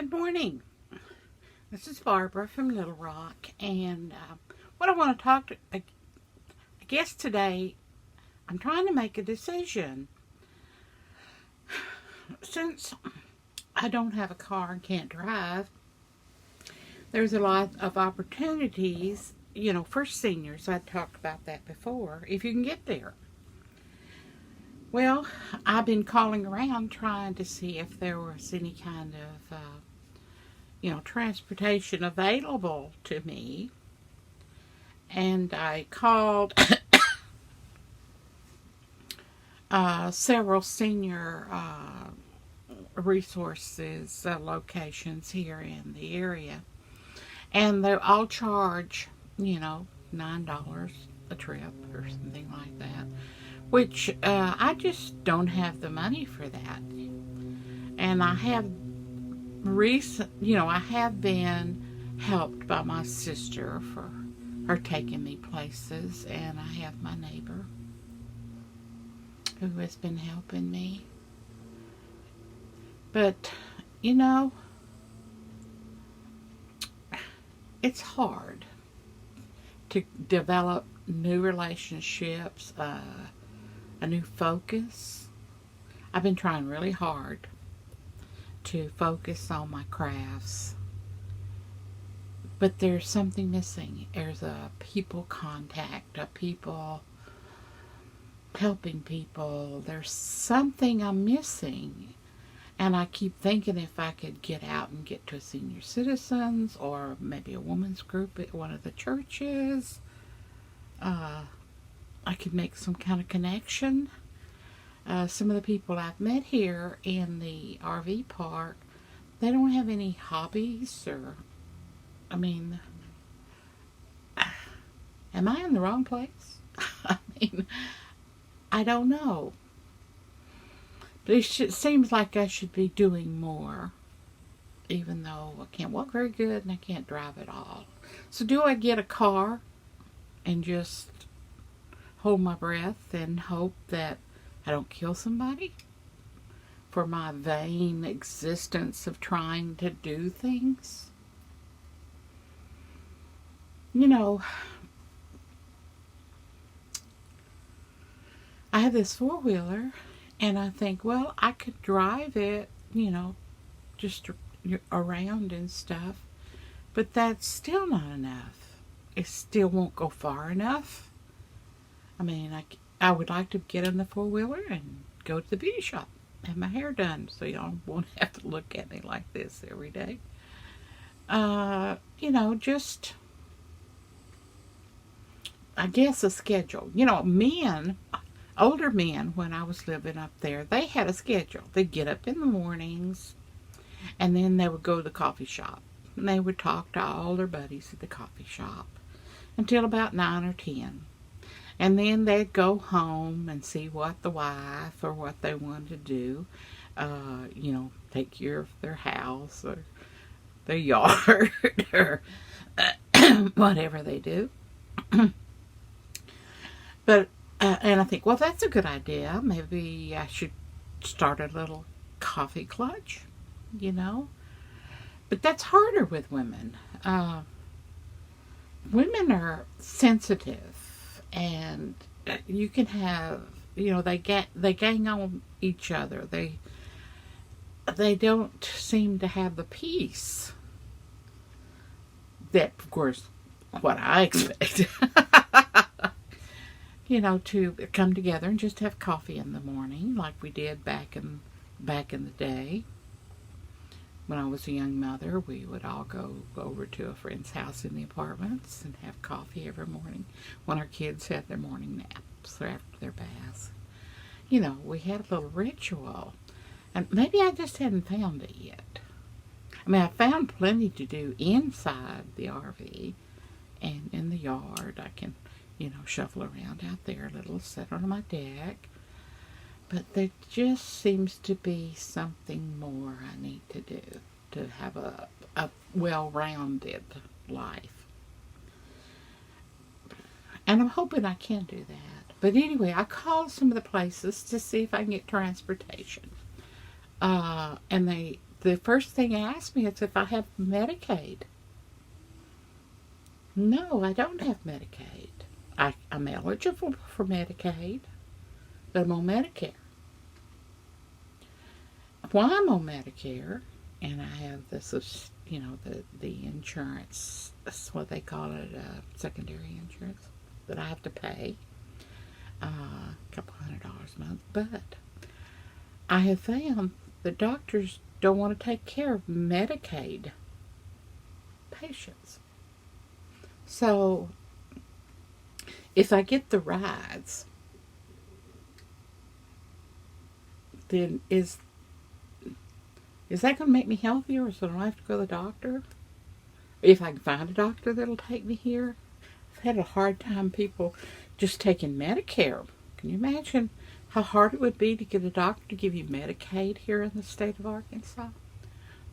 Good morning. This is Barbara from Little Rock, and what I want to talk to, I guess today, I'm trying to make a decision. Since I don't have a car and can't drive, there's a lot of opportunities, for seniors. I talked about that before, if you can get there. Well, I've been calling around trying to see if there was any kind of transportation available to me. And I called several senior resources locations here in the area. And they all charge, $9 a trip or something like that. Which I just don't have the money for that. And I have I have been helped by my sister for her taking me places, and I have my neighbor who has been helping me. But, it's hard to develop new relationships, a new focus. I've been trying really hard to focus on my crafts, but there's something missing. There's a people contact, a people helping people. There's something I'm missing, and I keep thinking if I could get out and get to a senior citizens or maybe a women's group at one of the churches, I could make some kind of connection. Some of the people I've met here in the RV park, they don't have any hobbies am I in the wrong place? I don't know. But it seems like I should be doing more, even though I can't walk very good and I can't drive at all. So do I get a car and just hold my breath and hope that I don't kill somebody for my vain existence of trying to do things? I have this four-wheeler, and I think, well, I could drive it, just around and stuff, but that's still not enough. It still won't go far enough. I would like to get in the four-wheeler and go to the beauty shop, have my hair done, so y'all won't have to look at me like this every day. Just, I guess, a schedule. Older men, when I was living up there, they had a schedule. They'd get up in the mornings, and then they would go to the coffee shop, and they would talk to all their buddies at the coffee shop until about 9 or 10. And then they'd go home and see what the wife or what they wanted to do, take care of their house or their yard or whatever they do. But, and I think, well, that's a good idea. Maybe I should start a little coffee clutch, But that's harder with women. Women are sensitive. And you can have, they gang on each other. They don't seem to have the peace that, of course, what I expect. To come together and just have coffee in the morning, like we did back in the day. When I was a young mother, we would all go over to a friend's house in the apartments and have coffee every morning when our kids had their morning naps or after their baths. We had a little ritual. And maybe I just hadn't found it yet. I found plenty to do inside the RV and in the yard. I can, shuffle around out there a little, sit on my deck. But there just seems to be something more I need to do to have a well-rounded life. And I'm hoping I can do that. But anyway, I called some of the places to see if I can get transportation. And the first thing they asked me is if I have Medicaid. No, I don't have Medicaid. I'm eligible for Medicaid, but I'm on Medicare. While I'm on Medicare, and I have this, the insurance, that's what they call it, secondary insurance, that I have to pay a couple $100 a month. But I have found the doctors don't want to take care of Medicaid patients. So if I get the rides, then is that going to make me healthier, so I don't have to go to the doctor? If I can find a doctor that'll take me here. I've had a hard time people just taking Medicare. Can you imagine how hard it would be to get a doctor to give you Medicaid here in the state of Arkansas?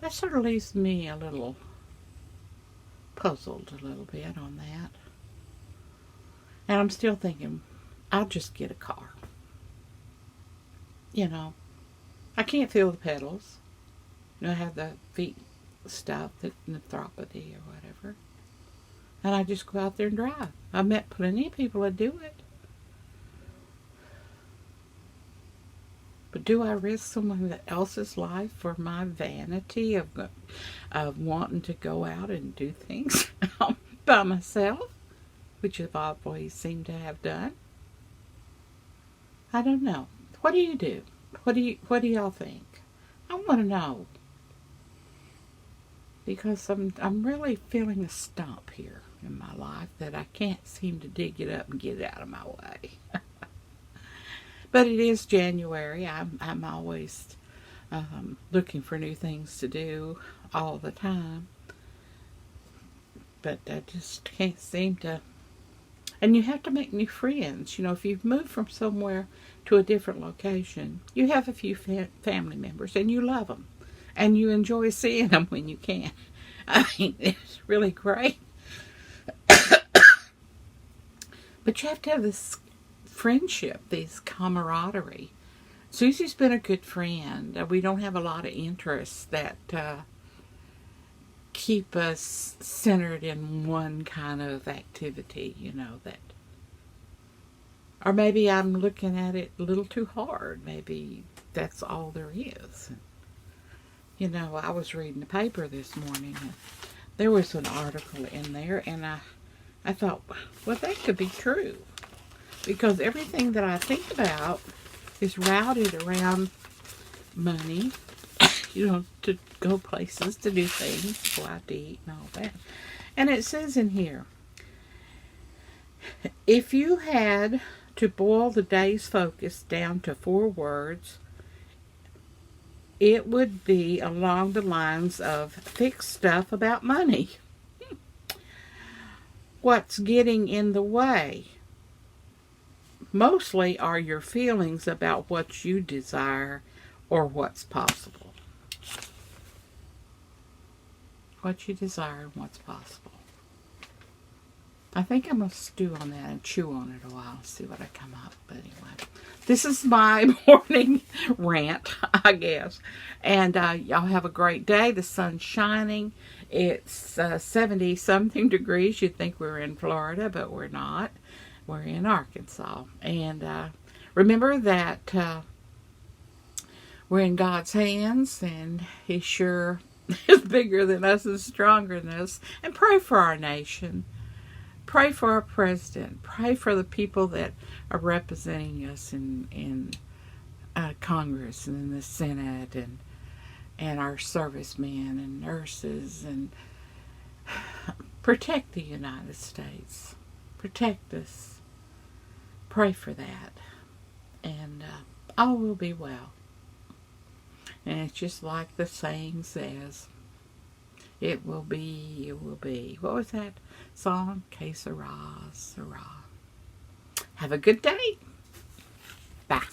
That sort of leaves me a little puzzled a little bit on that. And I'm still thinking, I'll just get a car. I can't feel the pedals. I have the feet stuff, the nephropathy or whatever. And I just go out there and drive. I've met plenty of people that do it. But do I risk someone else's life for my vanity of wanting to go out and do things by myself, which I've always seemed to have done? I don't know. What do you do? What do y'all think? I want to know, because I'm really feeling a stump here in my life that I can't seem to dig it up and get it out of my way. But it is January. I'm always looking for new things to do all the time. But I just can't seem to. And you have to make new friends. If you've moved from somewhere to a different location, you have a few family members and you love them. And you enjoy seeing them when you can. I mean, it's really great. But you have to have this friendship, this camaraderie. Susie's been a good friend. We don't have a lot of interests that keep us centered in one kind of activity, that. Or maybe I'm looking at it a little too hard. Maybe that's all there is. I was reading the paper this morning, and there was an article in there, and I thought, well, that could be true. Because everything that I think about is routed around money, to go places, to do things, go out to eat and all that. And it says in here, if you had to boil the day's focus down to 4 words, it would be along the lines of fix stuff about money. What's getting in the way? Mostly are your feelings about what you desire or what's possible. What you desire and what's possible. I think I'm going to stew on that and chew on it a while, see what I come up. But anyway, this is my morning rant, I guess. And y'all have a great day. The sun's shining. It's 70-something degrees. You'd think we were in Florida, but we're not. We're in Arkansas. And remember that we're in God's hands, and He sure is bigger than us and stronger than us. And pray for our nation. Pray for our president. Pray for the people that are representing us in Congress and in the Senate, and our servicemen and nurses, and protect the United States. Protect us. Pray for that. And all will be well. And it's just like the saying says, it will be, it will be. What was that song? Que sera, sera. Have a good day. Bye.